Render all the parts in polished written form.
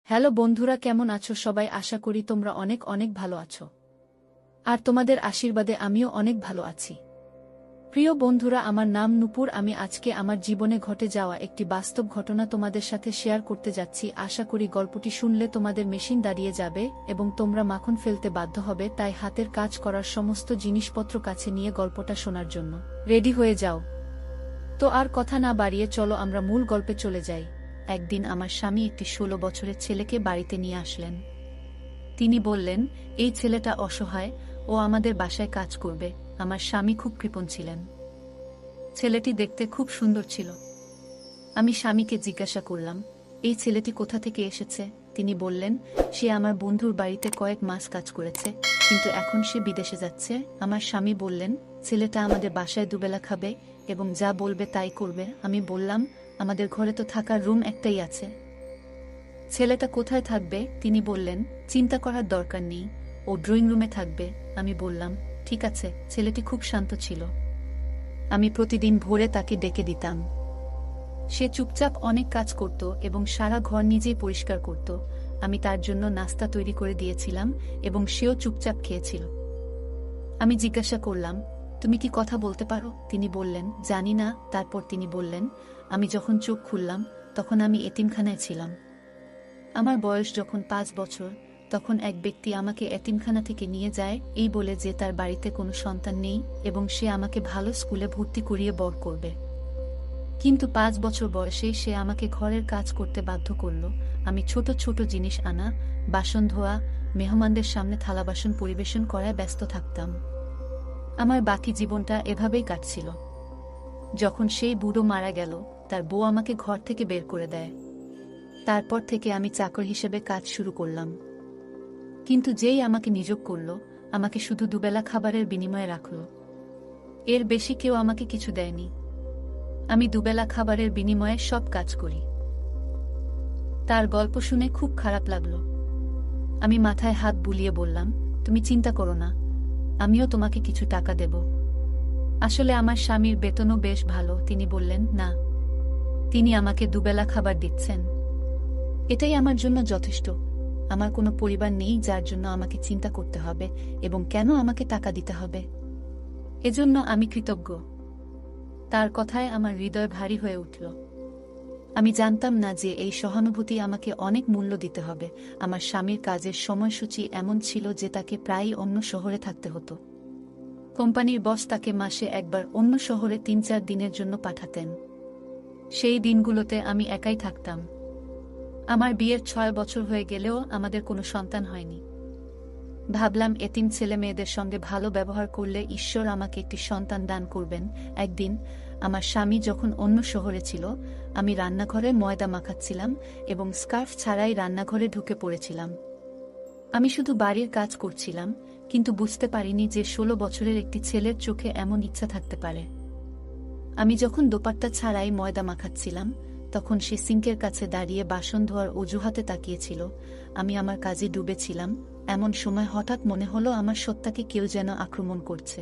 Hello বন্ধুরা, কেমন আছো সবাই? আশা করি তোমরা অনেক অনেক ভালো আছো। আর তোমাদের আশীর্বাদে আমিও অনেক ভালো আছি। প্রিয় বন্ধুরা, আমার নাম নূপুর। আমি আজকে আমার জীবনে ঘটে যাওয়া একটি বাস্তব ঘটনা তোমাদের সাথে শেয়ার করতে যাচ্ছি। আশা করি গল্পটি শুনলে তোমাদের মেশিন দাঁড়িয়ে যাবে এবং তোমরা মাখন ফেলতে বাধ্য হবে। তাই হাতের কাজ করার সমস্ত জিনিসপত্র কাছে নিয়ে গল্পটা শোনার জন্য রেডি হয়ে যাও। তো আর কথা না বাড়িয়ে চলো আমরা মূল গল্পে চলে যাই। একদিন আমার স্বামী একটি 16 বছরের ছেলেকে বাড়িতে নিয়ে আসলেন। তিনি বললেন, এই ছেলেটা অসহায়, ও আমাদের বাসায় কাজ করবে। আমার স্বামী খুব কৃপণ ছিলেন। ছেলেটি দেখতে খুব সুন্দর ছিল। আমি স্বামীকে জিজ্ঞাসা করলাম, এই ছেলেটি কোথা থেকে এসেছে? তিনি বললেন, সে আমার বন্ধুর বাড়িতে কয়েক মাস কাজ করেছে, কিন্তু এখন সে বিদেশে যাচ্ছে। আমার স্বামী বললেন, ছেলেটা আমাদের বাসায় দুবেলা খাবে এবং যা বলবে তাই করবে। আমি বললাম, আমাদের ঘরে তো থাকার রুম একটাই আছে। ছেলেটা কোথায় থাকবে? তিনি বললেন, চিন্তা করার দরকার নেই, ও ড্রয়িং রুমে থাকবে। আমি বললাম, ঠিক আছে। ছেলেটি খুব শান্ত ছিল। আমি প্রতিদিন ভোরে তাকে ডেকে দিতাম। সে চুপচাপ অনেক কাজ করত এবং সারা ঘর নিজেই পরিষ্কার করত। আমি তার জন্য নাস্তা তৈরি করে দিয়েছিলাম এবং সেও চুপচাপ খেয়েছিল। আমি জিজ্ঞাসা করলাম, তুমি কি কথা বলতে পারো? তিনি বললেন, জানি না। তারপর তিনি বললেন, আমি যখন চোখ খুললাম তখন আমি এতিমখানায় ছিলাম। আমার বয়স যখন 5 বছর, তখন এক ব্যক্তি আমাকে এতিমখানা থেকে নিয়ে যায় এই বলে যে তার বাড়িতে কোনো সন্তান নেই এবং সে আমাকে ভালো স্কুলে ভর্তি করিয়ে বড় করবে। কিন্তু 5 বছর বয়সেই সে আমাকে ঘরের কাজ করতে বাধ্য করল। আমি ছোট ছোট জিনিস আনা, বাসন ধোয়া, মেহমানদের সামনে থালা বাসন পরিবেশন করায় ব্যস্ত থাকতাম। আমার বাকি জীবনটা এভাবেই কাটছিল। যখন সেই বুড়ো মারা গেল, তার বউ আমাকে ঘর থেকে বের করে দেয়। তারপর থেকে আমি চাকর হিসেবে কাজ শুরু করলাম। কিন্তু যেই আমাকে নিয়োগ করল, আমাকে শুধু দুবেলা খাবারের বিনিময়ে রাখল। এর বেশি কেউ আমাকে কিছু দেয়নি। আমি দুবেলা খাবারের বিনিময়ে সব কাজ করি। তার গল্প শুনে খুব খারাপ লাগলো। আমি মাথায় হাত বুলিয়ে বললাম, তুমি চিন্তা করো না, আমিও তোমাকে কিছু টাকা দেব। আসলে আমার স্বামীর বেতনও বেশ ভালো। তিনি বললেন, না, তিনি আমাকে দুবেলা খাবার দিচ্ছেন। এটাই আমার জন্য যথেষ্ট। আমার কোনো পরিবার নেই যার জন্য আমাকে চিন্তা করতে হবে এবং কেন আমাকে টাকা দিতে হবে। এজন্য আমি কৃতজ্ঞ। তার কথায় আমার হৃদয় ভারী হয়ে উঠল। আমি জানতাম না যে এই সহানুভূতি আমাকে অনেক মূল্য দিতে হবে। আমার স্বামীর কাজের সময়সূচি এমন ছিল যে তাকে প্রায়ই অন্য শহরে থাকতে হতো। কোম্পানির বস তাকে মাসে একবার অন্য শহরে 3-4 দিনের জন্য পাঠাতেন। সেই দিনগুলোতে আমি একাই থাকতাম। আমার বিয়ের 6 বছর হয়ে গেলেও আমাদের কোনো সন্তান হয়নি। ভাবলাম, এতিম ছেলে মেয়েদের সঙ্গে ভালো ব্যবহার করলে ঈশ্বর আমাকে একটি সন্তান দান করবেন। একদিন আমার স্বামী যখন অন্য শহরে ছিল, আমি রান্নাঘরে ময়দা মাখাচ্ছিলাম এবং স্কার্ফ ছাড়াই রান্নাঘরে ঢুকে পড়েছিলাম। আমি শুধু বাড়ির কাজ করছিলাম, কিন্তু বুঝতে পারিনি যে 16 বছরের একটি ছেলের চোখে এমন ইচ্ছা থাকতে পারে। আমি যখন দোপাট্টা ছাড়াই ময়দা মাখাচ্ছিলাম, তখন সে সিঙ্কের কাছে দাঁড়িয়ে বাসন ধোয়ার অজুহাতে তাকিয়েছিল। আমি আমার কাজে ডুবেছিলাম। এমন সময় হঠাৎ মনে হলো আমার সত্তাকে কেউ যেন আক্রমণ করছে।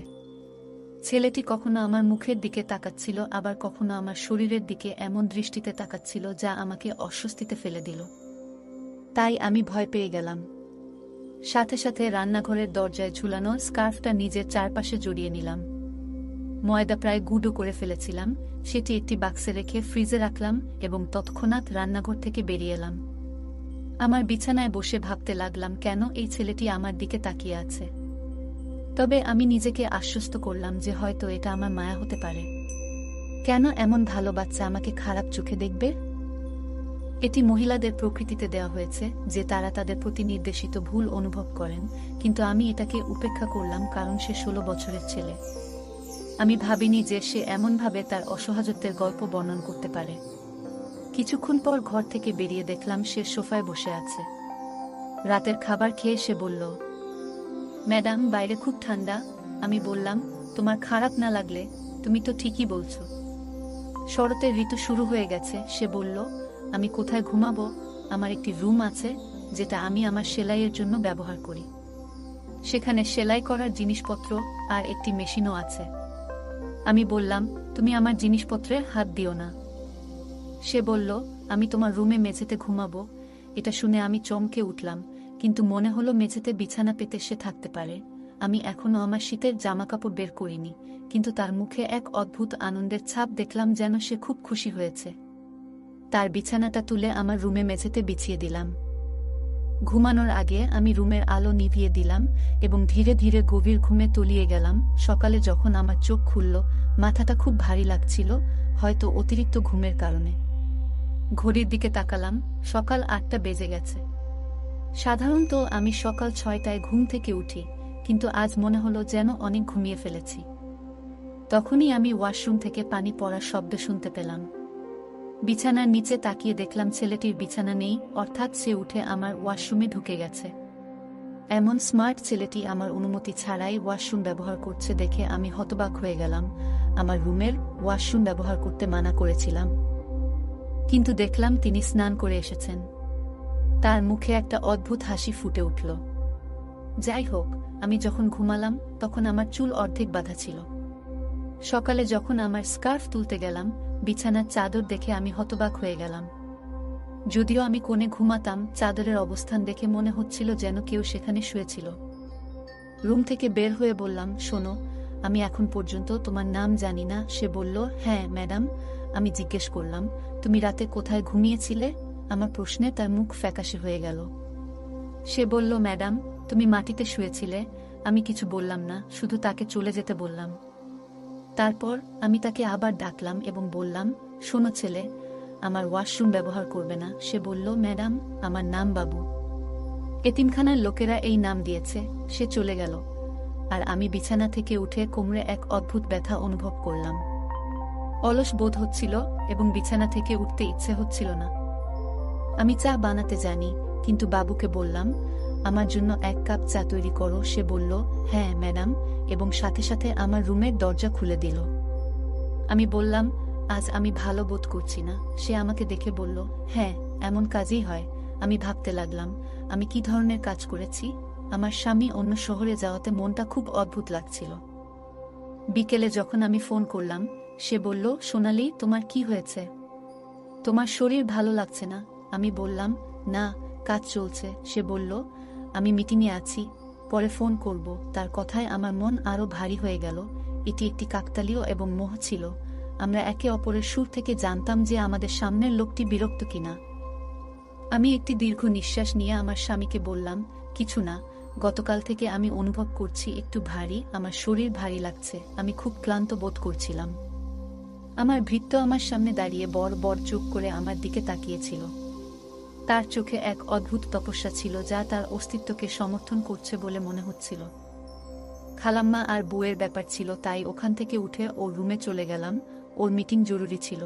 ছেলেটি কখনো আমার মুখের দিকে তাকাচ্ছিল, আবার কখনো আমার শরীরের দিকে এমন দৃষ্টিতে তাকাচ্ছিল যা আমাকে অস্বস্তিতে ফেলে দিল। তাই আমি ভয় পেয়ে গেলাম। সাথে সাথে রান্নাঘরের দরজায় ঝুলানো স্কার্ফটা নিজের চারপাশে জড়িয়ে নিলাম। ময়দা প্রায় গুঁড়ো করে ফেলেছিলাম। সেটি একটি বাক্সে রেখে ফ্রিজে রাখলাম এবং তৎক্ষণাৎ রান্নাঘর থেকে বেরিয়ে এলাম। আমার বিছানায় বসে ভাবতে লাগলাম, কেন এই ছেলেটি আমার দিকে তাকিয়ে আছে। তবে আমি নিজেকে আশ্বস্ত করলাম যে হয়তো এটা আমার মায়া হতে পারে। কেন এমন ভালো বাচ্চা আমাকে খারাপ চোখে দেখবে? এটি মহিলাদের প্রকৃতিতে দেওয়া হয়েছে যে তারা তাদের প্রতি নির্দেশিত ভুল অনুভব করেন, কিন্তু আমি এটাকে উপেক্ষা করলাম কারণ সে 16 বছরের ছেলে। আমি ভাবিনি যে সে এমনভাবে তার অসহায়ত্বের গল্প বর্ণন করতে পারে। কিছুক্ষণ পর ঘর থেকে বেরিয়ে দেখলাম সে সোফায় বসে আছে। রাতের খাবার খেয়ে সে বলল, ম্যাডাম, বাইরে খুব ঠান্ডা। আমি বললাম, তোমার খারাপ না লাগলে, তুমি তো ঠিকই বলছো। শরতের ঋতু শুরু হয়ে গেছে। সে বলল, আমি কোথায় ঘুমাবো? আমার একটি রুম আছে যেটা আমি আমার সেলাইয়ের জন্য ব্যবহার করি। সেখানে সেলাই করার জিনিসপত্র আর একটি মেশিনও আছে। আমি বললাম, তুমি আমার জিনিসপত্রে হাত দিও না। সে বলল, আমি তোমার রুমে মেঝেতে ঘুমাবো এটা শুনে আমি চমকে উঠলাম, কিন্তু মনে হলো মেঝেতে বিছানা পেতে সে থাকতে পারে। আমি এখনো আমার শীতের জামাকাপড় বের করিনি, কিন্তু তার মুখে এক অদ্ভুত আনন্দের ছাপ দেখলাম, যেন সে খুব খুশি হয়েছে। তার বিছানাটা তুলে আমার রুমে মেঝেতে বিছিয়ে দিলাম। ঘুমানোর আগে আমি রুমের আলো নিভিয়ে দিলাম এবং ধীরে ধীরে গভীর ঘুমে তলিয়ে গেলাম। সকালে যখন আমার চোখ খুলল, মাথাটা খুব ভারী লাগছিল, হয়তো অতিরিক্ত ঘুমের কারণে। ঘড়ির দিকে তাকালাম, সকাল 8টা বেজে গেছে। সাধারণত আমি সকাল 6টায় ঘুম থেকে উঠি, কিন্তু আজ মনে হলো যেন অনেক ঘুমিয়ে ফেলেছি। তখনই আমি ওয়াশরুম থেকে পানি পড়ার শব্দ শুনতে পেলাম। বিছানার নিচে তাকিয়ে দেখলাম ছেলেটির বিছানা নেই, অর্থাৎ সে উঠে আমার ওয়াশরুমে ঢুকে গেছে। এমন স্মার্ট ছেলেটি আমার অনুমতি ছাড়াই ওয়াশরুম ব্যবহার করছে দেখে আমি হতবাক হয়ে গেলাম। আমার রুমের ওয়াশরুম ব্যবহার করতে মানা করেছিলাম, কিন্তু দেখলাম তিনি স্নান করে এসেছেন। তার মুখে একটা অদ্ভুত হাসি ফুটে উঠল। যাই হোক, আমি যখন ঘুমালাম তখন আমার চুল অর্ধেক বাঁধা ছিল। সকালে যখন আমার স্কার্ফ তুলতে গেলাম, বিছানার চাদর দেখে আমি হতবাক হয়ে গেলাম। যদিও আমি কোণে ঘুমাতাম, চাদরের অবস্থান দেখে মনে হচ্ছিল যেন কেউ সেখানে শুয়েছিল। রুম থেকে বের হয়ে বললাম, শোনো, আমি এখন পর্যন্ত তোমার নাম জানি না। সে বলল, হ্যাঁ ম্যাডাম। আমি জিজ্ঞেস করলাম, তুমি রাতে কোথায় ঘুমিয়েছিলে? আমার প্রশ্নে তার মুখ ফ্যাকাশে হয়ে গেল। সে বলল, ম্যাডাম, তুমি মাটিতে শুয়েছিলে। আমি কিছু বললাম না, শুধু তাকে চলে যেতে বললাম। তারপর আমি তাকে আবার ডাকলাম এবং বললাম, শোনো ছেলে, আমার ওয়াশরুম ব্যবহার করবে না। সে বলল, ম্যাডাম, আমার নাম বাবু। এতিমখানার লোকেরা এই নাম দিয়েছে। সে চলে গেল, আর আমি বিছানা থেকে উঠে কোমরে এক অদ্ভুত ব্যথা অনুভব করলাম। অলস বোধ হচ্ছিল এবং বিছানা থেকে উঠতে ইচ্ছে হচ্ছিল না। আমি চা বানাতে জানি, কিন্তু বাবুকে বললাম, আমার জন্য 1 কাপ চা তৈরি করো। সে বলল, হ্যাঁ ম্যাডাম, এবং সাথে সাথে আমার রুমের দরজা খুলে দিল। আমি বললাম, আজ আমি ভালো বোধ করছি না। সে আমাকে দেখে বলল, হ্যাঁ, এমন কাজই হয়। আমি ভাবতে লাগলাম, আমি কি ধরনের কাজ করেছি। আমার স্বামী অন্য শহরে যাওয়াতে মনটা খুব অদ্ভুত লাগছিল। বিকেলে যখন আমি ফোন করলাম, সে বলল, সোনালি, তোমার কি হয়েছে? তোমার শরীর ভালো লাগছে না? আমি বললাম, না, কাজ চলছে। সে বলল, আমি মিটিংয়ে আছি, পরে ফোন করব। তার কথায় আমার মন আরো ভারী হয়ে গেল। এটি একটি কাকতালীয় এবং মোহ ছিল। আমরা একে অপরের সুর থেকে জানতাম যে আমাদের সামনের লোকটি বিরক্ত কিনা। আমি একটি দীর্ঘ নিঃশ্বাস নিয়ে আমার স্বামীকে বললাম, কিছু না, গতকাল থেকে আমি অনুভব করছি একটু ভারী, আমার শরীর ভারী লাগছে, আমি খুব ক্লান্ত বোধ করছিলাম। আমার ভৃত্য আমার সামনে দাঁড়িয়ে বড় বড় চোখ করে আমার দিকে তাকিয়েছিল। তার চোখে এক অদ্ভুত তপস্যা ছিল যা তার অস্তিত্বকে সমর্থন করছে বলে মনে হচ্ছিল। খালাম্মা আর বউয়ের ব্যাপার ছিল, তাই ওখান থেকে উঠে ওর রুমে চলে গেলাম। ওর মিটিং জরুরি ছিল।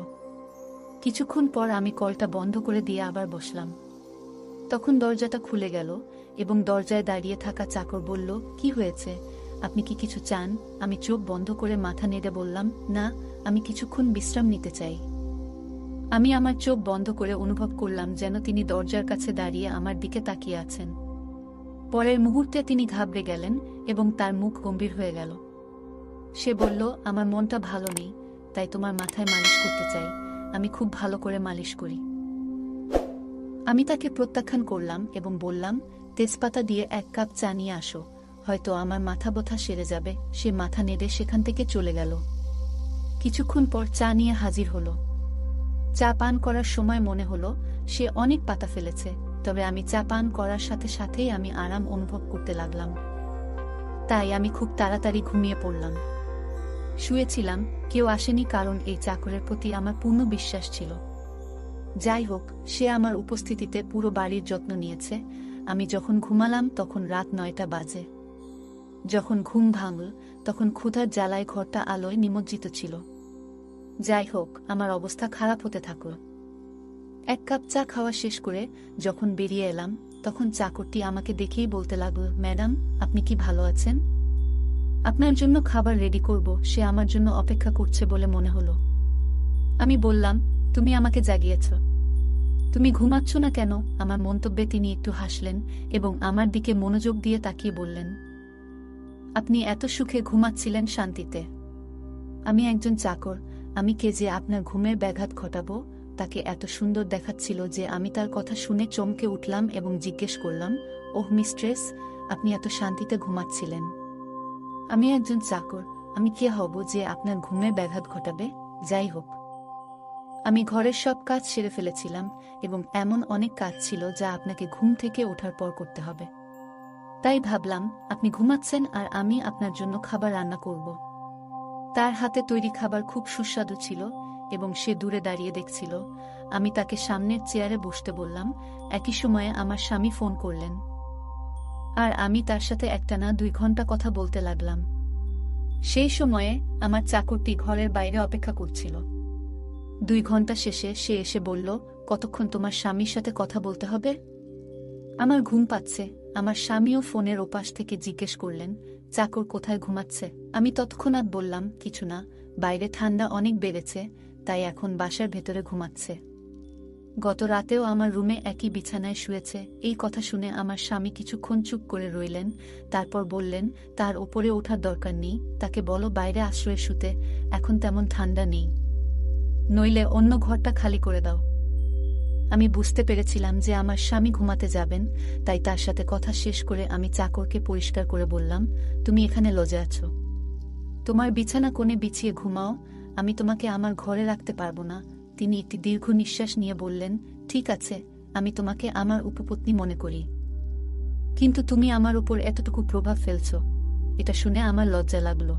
কিছুক্ষণ পর আমি কলটা বন্ধ করে দিয়ে আবার বসলাম। তখন দরজাটা খুলে গেল এবং দরজায় দাঁড়িয়ে থাকা চাকর বলল, কি হয়েছে? আপনি কি কিছু চান? আমি চোখ বন্ধ করে মাথা নেড়ে বললাম, না, আমি কিছুক্ষণ বিশ্রাম নিতে চাই। আমি আমার চোখ বন্ধ করে অনুভব করলাম যেন তিনি দরজার কাছে দাঁড়িয়ে আমার দিকে তাকিয়ে আছেন। পরের মুহূর্তে তিনি ঘাবড়ে গেলেন এবং তার মুখ গম্ভীর হয়ে গেল। সে বলল, আমার মনটা ভালো নেই, তাই তোমার মাথায় মালিশ করতে চাই। আমি খুব ভালো করে মালিশ করি। আমি তাকে প্রত্যাখ্যান করলাম এবং বললাম, তেজপাতা দিয়ে 1 কাপ চা নিয়ে আসো, হয়তো আমার মাথা ব্যথা সেরে যাবে। সে মাথা নেড়ে সেখান থেকে চলে গেল। কিছুক্ষণ পর চা নিয়ে হাজির হলো। চা পান করার সময় মনে হলো সে অনেক পাতা ফেলেছে, তবে আমি চা পান করার সাথে সাথেই আমি আরাম অনুভব করতে লাগলাম। তাই আমি খুব তাড়াতাড়ি ঘুমিয়ে পড়লাম। শুয়েছিলাম, কেউ আসেনি, কারণ এই চাকরের প্রতি আমার পূর্ণ বিশ্বাস ছিল। যাই হোক, সে আমার উপস্থিতিতে পুরো বাড়ির যত্ন নিয়েছে। আমি যখন ঘুমালাম তখন রাত 9টা বাজে। যখন ঘুম ভাঙল তখন ক্ষুধার জ্বালায় ঘরটা আলোয় নিমজ্জিত ছিল। যাই হোক, আমার অবস্থা খারাপ হতে থাকল। 1 কাপ চা খাওয়া শেষ করে যখন বেরিয়ে এলাম, তখন চাকরটি আমাকে দেখেই বলতে লাগল, ম্যাডাম, আপনি কি ভালো আছেন? আপনার জন্য খাবার রেডি করব। সে আমার জন্য অপেক্ষা করছে বলে মনে হলো। আমি বললাম, তুমি আমাকে জাগিয়েছ, তুমি ঘুমাচ্ছ না কেন? আমার মন্তব্যে তিনি একটু হাসলেন এবং আমার দিকে মনোযোগ দিয়ে তাকিয়ে বললেন, আপনি এত সুখে ঘুমাচ্ছিলেন শান্তিতে। আমি একজন চাকর, আমি কে যে আপনার ঘুমের ব্যাঘাত ঘটাবো? তাকে এত সুন্দর দেখাচ্ছিল যে আমি তার কথা শুনে চমকে উঠলাম এবং জিজ্ঞেস করলাম, ওহ মিস্ট্রেস, আপনি এত শান্তিতে ঘুমাচ্ছিলেন? আমি একজন চাকর, আমি কে হব যে আপনার ঘুমে ব্যাঘাত ঘটাবে? যাই হোক, আমি ঘরের সব কাজ সেরে ফেলেছিলাম এবং এমন অনেক কাজ ছিল যা আপনাকে ঘুম থেকে ওঠার পর করতে হবে। তাই ভাবলাম আপনি ঘুমাচ্ছেন আর আমি আপনার জন্য খাবার রান্না করব। তার হাতে তৈরি খাবার খুব সুস্বাদু ছিল এবং সে দূরে দাঁড়িয়ে দেখছিল। আমি তাকে সামনের চেয়ারে বসতে বললাম। একই সময়ে আমার স্বামী ফোন করলেন আর আমি তার সাথে একটানা 2 ঘন্টা কথা বলতে লাগলাম। সেই সময়ে আমার চাকরটি ঘরের বাইরে অপেক্ষা করছিল। 2 ঘন্টা শেষে সে এসে বলল, কতক্ষণ তোমার স্বামীর সাথে কথা বলতে হবে? আমার ঘুম পাচ্ছে। আমার স্বামীও ফোনের ওপাশ থেকে জিজ্ঞেস করলেন, চাকর কোথায় ঘুমাচ্ছে? আমি তৎক্ষণাৎ বললাম, কিছু না, বাইরে ঠান্ডা অনেক বেড়েছে, তাই এখন বাসার ভেতরে ঘুমাচ্ছে। গত রাতেও আমার রুমে একই বিছানায় শুয়েছে। এই কথা শুনে আমার স্বামী কিছুক্ষণ চুপ করে রইলেন, তারপর বললেন, তার ওপরে ওঠার দরকার নেই, তাকে বলো বাইরে আশ্রয়ে শুতে, এখন তেমন ঠান্ডা নেই। নইলে অন্য ঘরটা খালি করে দাও। আমি বুঝতে পেরেছিলাম যে আমার স্বামী ঘুমাতে যাবেন, তাই তার সাথে কথা শেষ করে আমি চাকরকে পরিষ্কার করে বললাম, তুমি এখানে লজে আছো, তোমার বিছানা কোণে বিছিয়ে ঘুমাও, আমি তোমাকে আমার ঘরে রাখতে পারবো না। তিনি একটি দীর্ঘ নিঃশ্বাস নিয়ে বললেন, ঠিক আছে, আমি তোমাকে আমার উপপত্নী মনে করি, কিন্তু তুমি আমার উপর এতটুকু প্রভাব ফেলছ, এটা শুনে আমার লজ্জা লাগলো।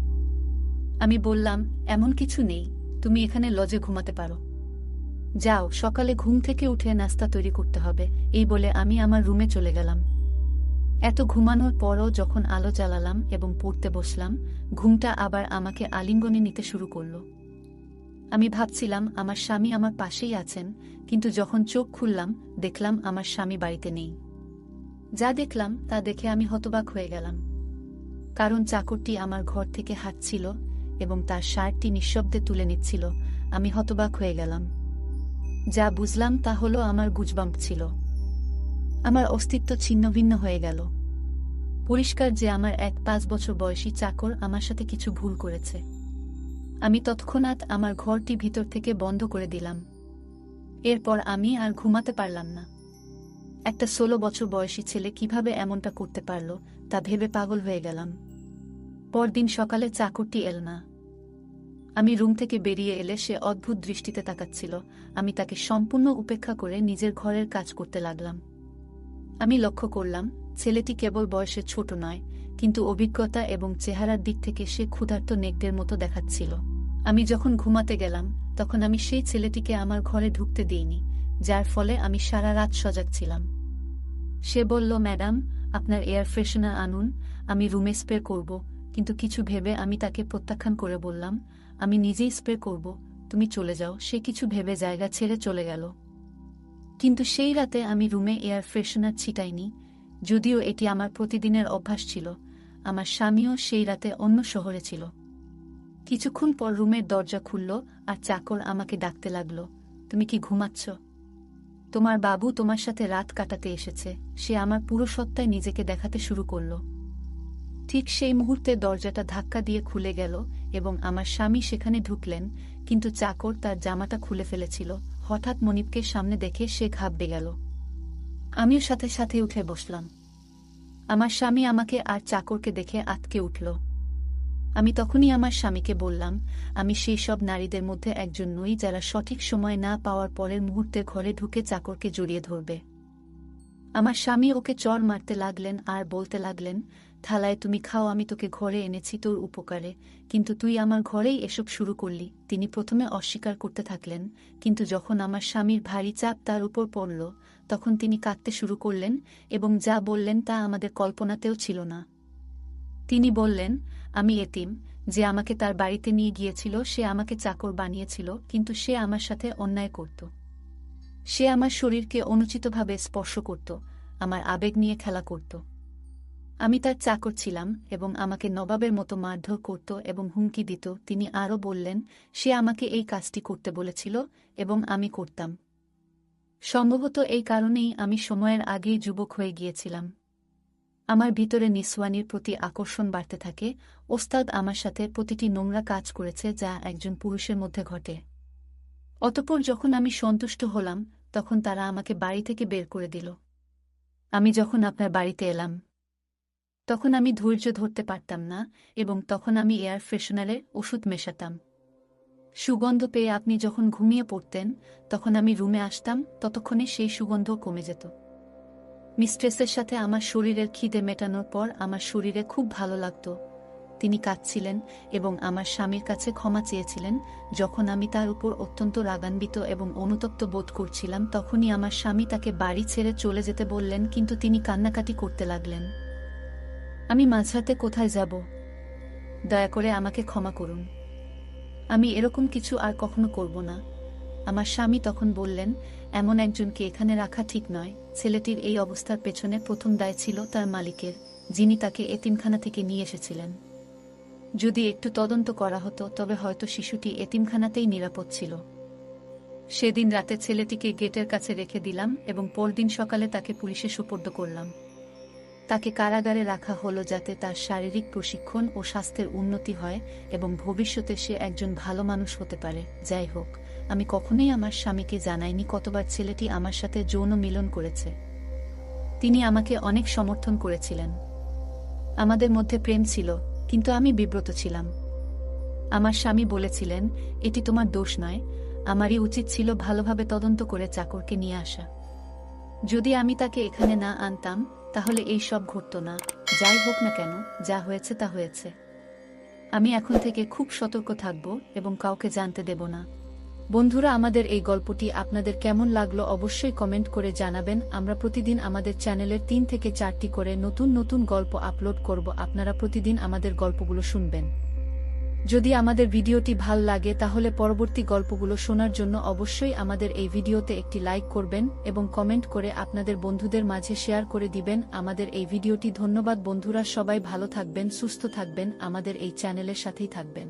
আমি বললাম, এমন কিছু নেই, তুমি এখানে লজে ঘুমাতে পারো। যাও, সকালে ঘুম থেকে উঠে নাস্তা তৈরি করতে হবে। এই বলে আমি আমার রুমে চলে গেলাম। এত ঘুমানোর পরও যখন আলো জ্বালালাম এবং পড়তে বসলাম, ঘুমটা আবার আমাকে আলিঙ্গনে নিতে শুরু করল। আমি ভাবছিলাম আমার স্বামী আমার পাশেই আছেন, কিন্তু যখন চোখ খুললাম দেখলাম আমার স্বামী বাড়িতে নেই। যা দেখলাম তা দেখে আমি হতবাক হয়ে গেলাম, কারণ চাকরটি আমার ঘর থেকে হাঁটছিল এবং তার শার্টটি নিঃশব্দে তুলে নিচ্ছিল। আমি হতবাক হয়ে গেলাম। যা বুঝলাম তা হলো আমার গুজবাম্প ছিল। আমার অস্তিত্ব ছিন্নভিন্ন হয়ে গেল। পরিষ্কার যে আমার এক 5 বছর বয়সী চাকর আমার সাথে কিছু ভুল করেছে। আমি তৎক্ষণাৎ আমার ঘরটি ভিতর থেকে বন্ধ করে দিলাম। এরপর আমি আর ঘুমাতে পারলাম না। একটা 16 বছর বয়সী ছেলে কিভাবে এমনটা করতে পারল তা ভেবে পাগল হয়ে গেলাম। পরদিন সকালে চাকরটি এল না। আমি রুম থেকে বেরিয়ে এলে সে অদ্ভুত দৃষ্টিতে তাকাচ্ছিল। আমি তাকে সম্পূর্ণ উপেক্ষা করে নিজের ঘরের কাজ করতে লাগলাম। আমি লক্ষ্য করলাম ছেলেটি কেবল বয়সে ছোট নয়, কিন্তু অভিজ্ঞতা এবং চেহারার দিক থেকে সে ক্ষুধার্ত নেকড়ের মতো দেখাচ্ছিল। আমি যখন ঘুমাতে গেলাম তখন আমি সেই ছেলেটিকে আমার ঘরে ঢুকতে দিইনি, যার ফলে আমি সারা রাত সজাগ ছিলাম। সে বলল, ম্যাডাম, আপনার এয়ার ফ্রেশনার আনুন, আমি রুমে স্প্রে করব। কিন্তু কিছু ভেবে আমি তাকে প্রত্যাখ্যান করে বললাম, আমি নিজেই স্প্রে করব, তুমি চলে যাও। সে কিছু ভেবে জায়গা ছেড়ে চলে গেল। কিন্তু সেই রাতে আমি রুমে এয়ার ফ্রেশনার ছিটাইনি, যদিও এটি আমার প্রতিদিনের অভ্যাস ছিল। আমার স্বামীও সেই রাতে অন্য শহরে ছিল। কিছুক্ষণ পর রুমের দরজা খুলল আর চাকর আমাকে ডাকতে লাগল, তুমি কি ঘুমাচ্ছ? তোমার বাবু তোমার সাথে রাত কাটাতে এসেছে। সে আমার পুরো সত্তায় নিজেকে দেখাতে শুরু করল। ঠিক সেই মুহূর্তে দরজাটা ধাক্কা দিয়ে খুলে গেল এবং আমার স্বামী সেখানে ঢুকলেন, কিন্তু চাকর তার জামাটা খুলে ফেলেছিল। হঠাৎ মনিবকে সামনে দেখে সে ঘাবড়ে গেল। আমিও সাথে সাথে উঠে বসলাম। আমার স্বামী আমাকে আর চাকরকে দেখে আঁতকে উঠল। আমি তখনই আমার স্বামীকে বললাম, আমি সেই সব নারীদের মধ্যে একজন নই যারা সঠিক সময় না পাওয়ার পরের মুহূর্তে ঘরে ঢুকে চাকরকে জড়িয়ে ধরবে। আমার স্বামী ওকে চড় মারতে লাগলেন আর বলতে লাগলেন, থালায় তুমি খাও, আমি তোকে ঘরে এনেছি তোর উপকারে, কিন্তু তুই আমার ঘরেই এসব শুরু করলি। তিনি প্রথমে অস্বীকার করতে থাকলেন, কিন্তু যখন আমার স্বামীর ভারী চাপ তার উপর পড়ল তখন তিনি কাঁদতে শুরু করলেন এবং যা বললেন তা আমাদের কল্পনাতেও ছিল না। তিনি বললেন, আমি এতিম, যে আমাকে তার বাড়িতে নিয়ে গিয়েছিল সে আমাকে চাকর বানিয়েছিল, কিন্তু সে আমার সাথে অন্যায় করত। সে আমার শরীরকে অনুচিতভাবে স্পর্শ করত, আমার আবেগ নিয়ে খেলা করত। আমি তার চাকর ছিলাম এবং আমাকে নবাবের মতো মারধর করত এবং হুমকি দিত। তিনি আরও বললেন, সে আমাকে এই কাজটি করতে বলেছিল এবং আমি করতাম। সম্ভবত এই কারণেই আমি সময়ের আগেই যুবক হয়ে গিয়েছিলাম। আমার ভিতরে নিসওয়ানির প্রতি আকর্ষণ বাড়তে থাকে। ওস্তাদ আমার সাথে প্রতিটি নোংরা কাজ করেছে যা একজন পুরুষের মধ্যে ঘটে। অতঃপর যখন আমি সন্তুষ্ট হলাম তখন তারা আমাকে বাড়ি থেকে বের করে দিল। আমি যখন আপনার বাড়িতে এলাম তখন আমি ধৈর্য ধরতে পারতাম না এবং তখন আমি এয়ার ফ্রেশনারের ওষুধ মেশাতাম। সুগন্ধ পেয়ে আপনি যখন ঘুমিয়ে পড়তেন তখন আমি রুমে আসতাম, ততক্ষণে সেই সুগন্ধ কমে যেত। মিস্ট্রেসের সাথে আমার শরীরের খিদে মেটানোর পর আমার শরীরে খুব ভালো লাগত। তিনি কাঁদছিলেন এবং আমার স্বামীর কাছে ক্ষমা চেয়েছিলেন। যখন আমি তার উপর অত্যন্ত রাগান্বিত এবং অনুতপ্ত বোধ করছিলাম তখনই আমার স্বামী তাকে বাড়ি ছেড়ে চলে যেতে বললেন, কিন্তু তিনি কান্নাকাটি করতে লাগলেন। আমি মাঝরাতে কোথায় যাব? দয়া করে আমাকে ক্ষমা করুন। আমি এরকম কিছু আর কখনো করব না। আমার স্বামী তখন বললেন, এমন একজনকে এখানে রাখা ঠিক নয়। ছেলেটির এই অবস্থার পেছনে প্রথম দায় ছিল তার মালিকের, যিনি তাকে এতিমখানা থেকে নিয়ে এসেছিলেন। যদি একটু তদন্ত করা হতো তবে হয়তো শিশুটি এতিমখানাতেই নিরাপদ ছিল। সেদিন রাতে ছেলেটিকে গেটের কাছে রেখে দিলাম এবং পরদিন সকালে তাকে পুলিশে সোপর্দ করলাম। তাকে কারাগারে রাখা হলো যাতে তার শারীরিক প্রশিক্ষণ ও স্বাস্থ্যের উন্নতি হয় এবং ভবিষ্যতে সে একজন ভালো মানুষ হতে পারে। যাই হোক, আমি কখনোই আমার স্বামীকে জানাইনি কতবার ছেলেটি আমার সাথে যৌন মিলন করেছে। তিনি আমাকে অনেক সমর্থন করেছিলেন। আমাদের মধ্যে প্রেম ছিল, কিন্তু আমি বিব্রত ছিলাম। আমার স্বামী বলেছিলেন, এটি তোমার দোষ নয়, আমারই উচিত ছিল ভালোভাবে তদন্ত করে চাকরকে নিয়ে আসা। যদি আমি তাকে এখানে না আনতাম তাহলে এই সব ঘটত না। যাই হোক না কেন, যা হয়েছে তা হয়েছে। আমি এখন থেকে খুব সতর্ক থাকব এবং কাউকে জানতে দেব না। বন্ধুরা, আমাদের এই গল্পটি আপনাদের কেমন লাগলো অবশ্যই কমেন্ট করে জানাবেন। আমরা প্রতিদিন আমাদের চ্যানেলের 3 থেকে 4টি করে নতুন নতুন গল্প আপলোড করব। আপনারা প্রতিদিন আমাদের গল্পগুলো শুনবেন। যদি আমাদের ভিডিওটি ভাল লাগে তাহলে পরবর্তী গল্পগুলো শোনার জন্য অবশ্যই আমাদের এই ভিডিওতে একটি লাইক করবেন এবং কমেন্ট করে আপনাদের বন্ধুদের মাঝে শেয়ার করে দিবেন আমাদের এই ভিডিওটি। ধন্যবাদ বন্ধুরা, সবাই ভালো থাকবেন, সুস্থ থাকবেন, আমাদের এই চ্যানেলের সাথেই থাকবেন।